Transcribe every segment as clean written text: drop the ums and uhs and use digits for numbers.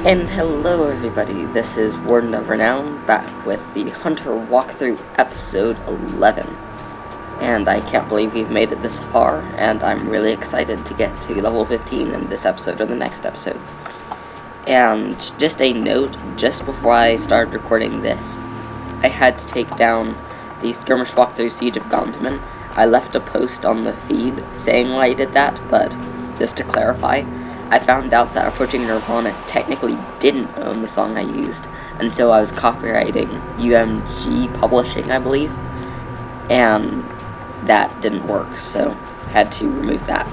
And hello everybody, this is Warden of Renown, back with the Hunter walkthrough episode 11. And I can't believe we've made it this far, and I'm really excited to get to level 15 in this episode or the next episode. And just a note, just before I started recording this, I had to take down the skirmish walkthrough Siege of Gondman. I left a post on the feed saying why I did that, but just to clarify, I found out that Approaching Nirvana technically didn't own the song I used, and so I was copyrighting UMG Publishing, I believe, and that didn't work, so I had to remove that.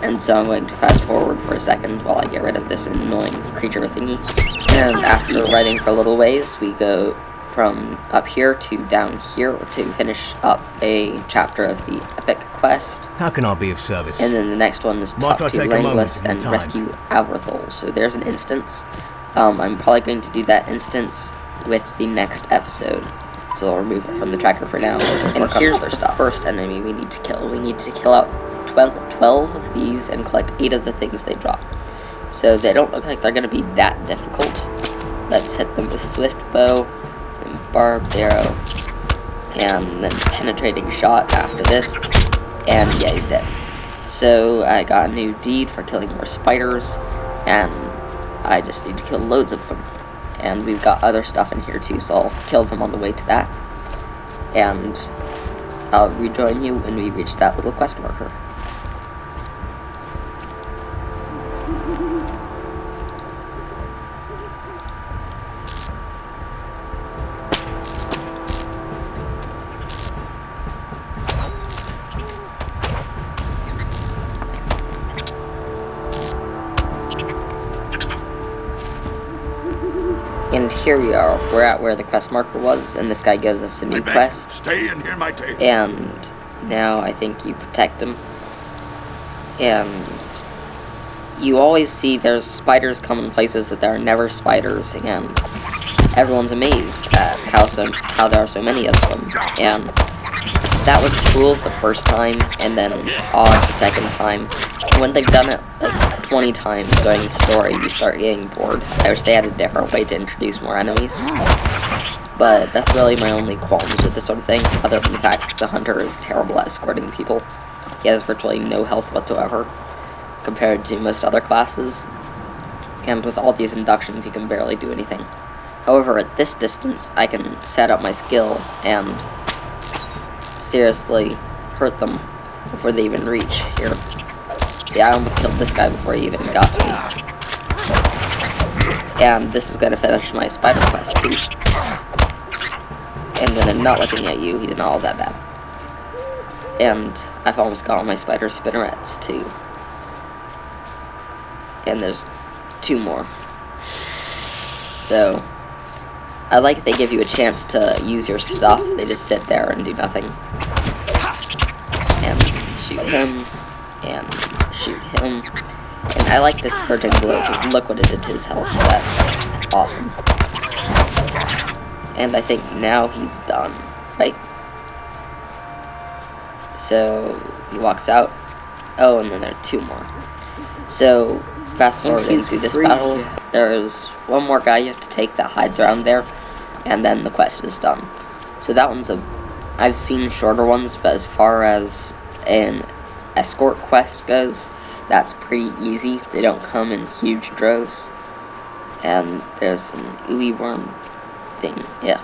And so I'm going to fast forward for a second while I get rid of this annoying creature thingy. And after riding for a little ways, we go from up here to down here to finish up a chapter of the epic quest. How can I be of service? And then the next one is talk to Langless and rescue Avrithol. So there's an instance. I'm probably going to do that instance with the next episode. So I'll remove it from the tracker for now. And here's the first enemy we need to kill. We need to kill out 12 of these and collect 8 of the things they drop. So they don't look like they're going to be that difficult. Let's hit them with Swift Bow, and Barbed Arrow, and then Penetrating Shot after this. And yeah, he's dead. So I got a new deed for killing more spiders, and I just need to kill loads of them. And we've got other stuff in here too, so I'll kill them on the way to that. And I'll rejoin you when we reach that little quest marker. And here we are, we're at where the quest marker was, and this guy gives us a new quest. Stay and hear my tale. And now I think you protect him. And you always see there's spiders come in places that there are never spiders, and everyone's amazed at how there are so many of them. And that was cool the first time, and then odd the second time. When they've done it like 20 times during the story, you start getting bored. I wish they had a different way to introduce more enemies. But that's really my only qualms with this sort of thing, other than the fact that the hunter is terrible at escorting people. He has virtually no health whatsoever, compared to most other classes. And with all these inductions, he can barely do anything. However, at this distance, I can set up my skill and seriously hurt them before they even reach here. See, I almost killed this guy before he even got to me. And this is gonna finish my spider quest too. And when I'm not looking at you, he did not all that bad. And I've almost got all my spider spinnerets too. And there's 2 more. So I like they give you a chance to use your stuff. They just sit there and do nothing. And shoot him. And shoot him. And I like this Scourging Blow, because look what it did to his health. That's awesome. And I think now he's done, right? So he walks out. Oh, and then there are 2 more. So fast forwarding through this battle, there's 1 more guy you have to take that hides around there, and then the quest is done. So that one's I've seen shorter ones, but as far as an escort quest goes, that's pretty easy. They don't come in huge droves. And there's an ooey worm thing, yeah.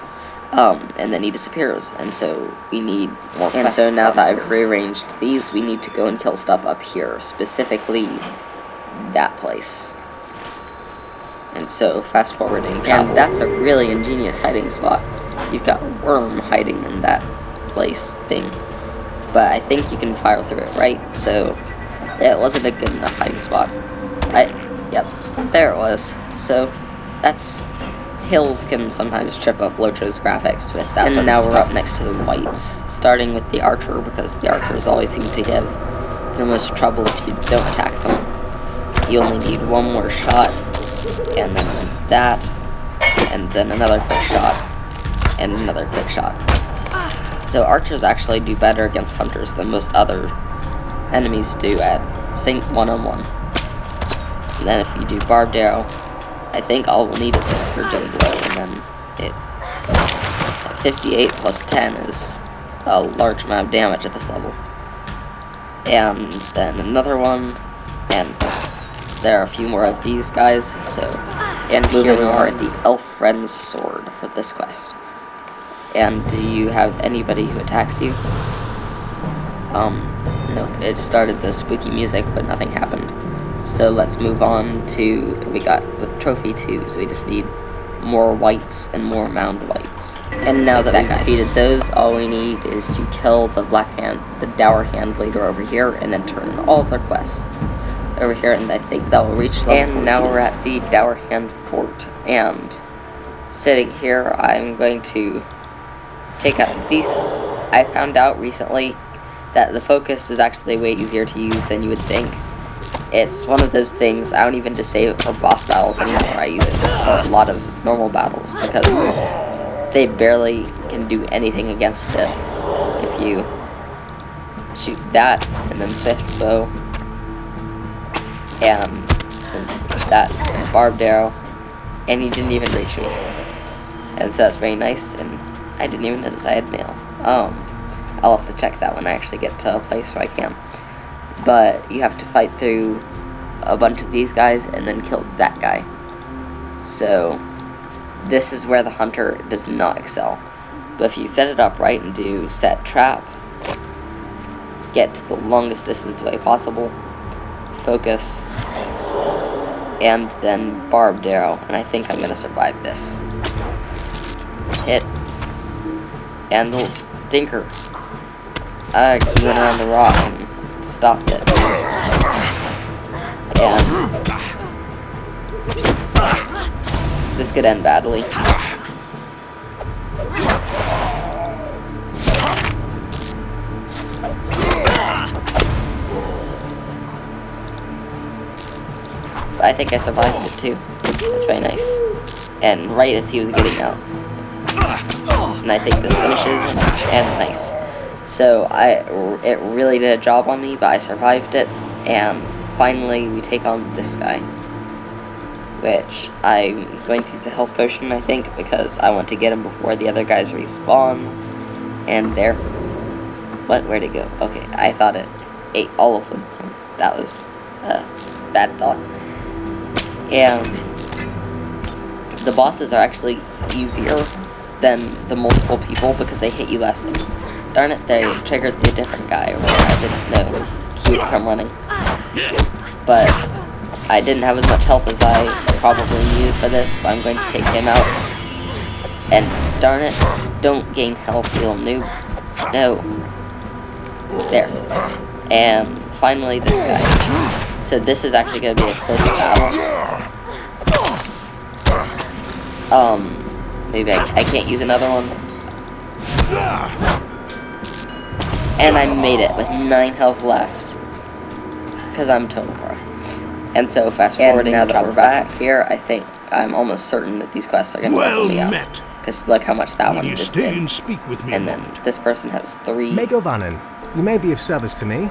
And then he disappears, and so we need more quests. And so now that I've rearranged these, we need to go and kill stuff up here, specifically that place. And so, fast forwarding, and that's a really ingenious hiding spot. You've got a worm hiding in that place thing. But I think you can fire through it, right? So, it wasn't a good enough hiding spot. Yep, there it was. So, that's... Hills can sometimes trip up Locho's graphics with that. And now we're up next to the wights, starting with the archer, because the archers always seem to give the most trouble if you don't attack them. You only need 1 more shot, and then that, and then another quick shot, and another quick shot. So archers actually do better against hunters than most other enemies do at sync 1-on-1. And then if you do barbed arrow, I think all we'll need is a Scourging Blow, and then it... 58 plus 10 is a large amount of damage at this level. And then another one, and there are a few more of these guys, so... And here we are at the Elf Friend's Sword for this quest. And do you have anybody who attacks you? No, it started the spooky music, but nothing happened. So let's move on to, we got the trophy 2, so we just need more wights and more mound wights. And now that we've defeated those, all we need is to kill the Dour Hand Leader over here, and then turn in all of their quests over here, and I think that will reach level 14. And now we're at the Dour Hand Fort, and sitting here, I'm going to take out these. I found out recently that the focus is actually way easier to use than you would think. It's one of those things, I don't even just save it for boss battles anymore, I use it for a lot of normal battles, because they barely can do anything against it. If you shoot that, and then swift bow, and that barbed arrow, and he didn't even reach me. And so that's very nice, and I didn't even notice I had mail. I'll have to check that when I actually get to a place where I can. But you have to fight through a bunch of these guys and then kill that guy. So this is where the hunter does not excel. But if you set it up right and do set trap, get to the longest distance away possible, focus, and then barbed arrow, and I think I'm going to survive this. Hit, and the stinker. I went around the rock and stopped it. And this could end badly. But I think I survived it too. That's very nice. And right as he was getting out. And I think this finishes him, and nice. So it really did a job on me, but I survived it, and finally we take on this guy, which I'm going to use a health potion, I think, because I want to get him before the other guys respawn. And there. Where'd it go? Okay, I thought it ate all of them. That was a bad thought. And the bosses are actually easier than the multiple people because they hit you less. Darn it, they triggered the different guy over there. I didn't know he would come running. But I didn't have as much health as I probably needed for this, but I'm going to take him out. And darn it, don't gain health, you little noob. No. There. And finally this guy. So this is actually going to be a close battle. Maybe I can't use another one. And I made it with 9 health left. Because I'm total pro. And so fast forwarding, now that we're back here, I think I'm almost certain that these quests are going to level me up. Because look how much that one just did. And then this person has 3. Megovanen, you may be of service to me.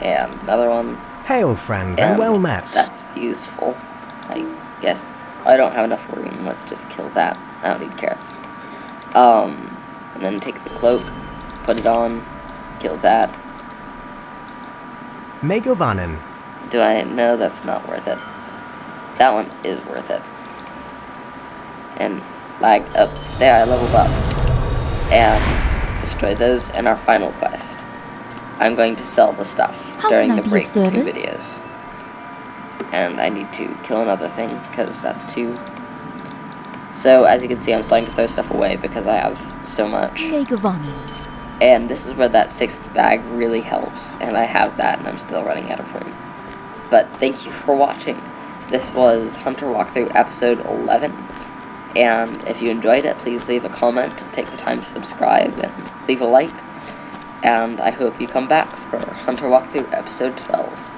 And another one. Hail, friend, and well met. That's useful, I guess. I don't have enough room. Let's just kill that. I don't need carrots. And then take the cloak, put it on, kill that. Megovanen. Do I know that's not worth it? That one is worth it. And lag up. There, I leveled up. And destroy those in our final quest. I'm going to sell the stuff during the break 2 videos. And I need to kill another thing, because that's 2. So, as you can see, I'm starting to throw stuff away because I have so much. And this is where that 6th bag really helps, and I have that, and I'm still running out of room. But thank you for watching. This was Hunter Walkthrough episode 11, and if you enjoyed it, please leave a comment, take the time to subscribe, and leave a like. And I hope you come back for Hunter Walkthrough episode 12.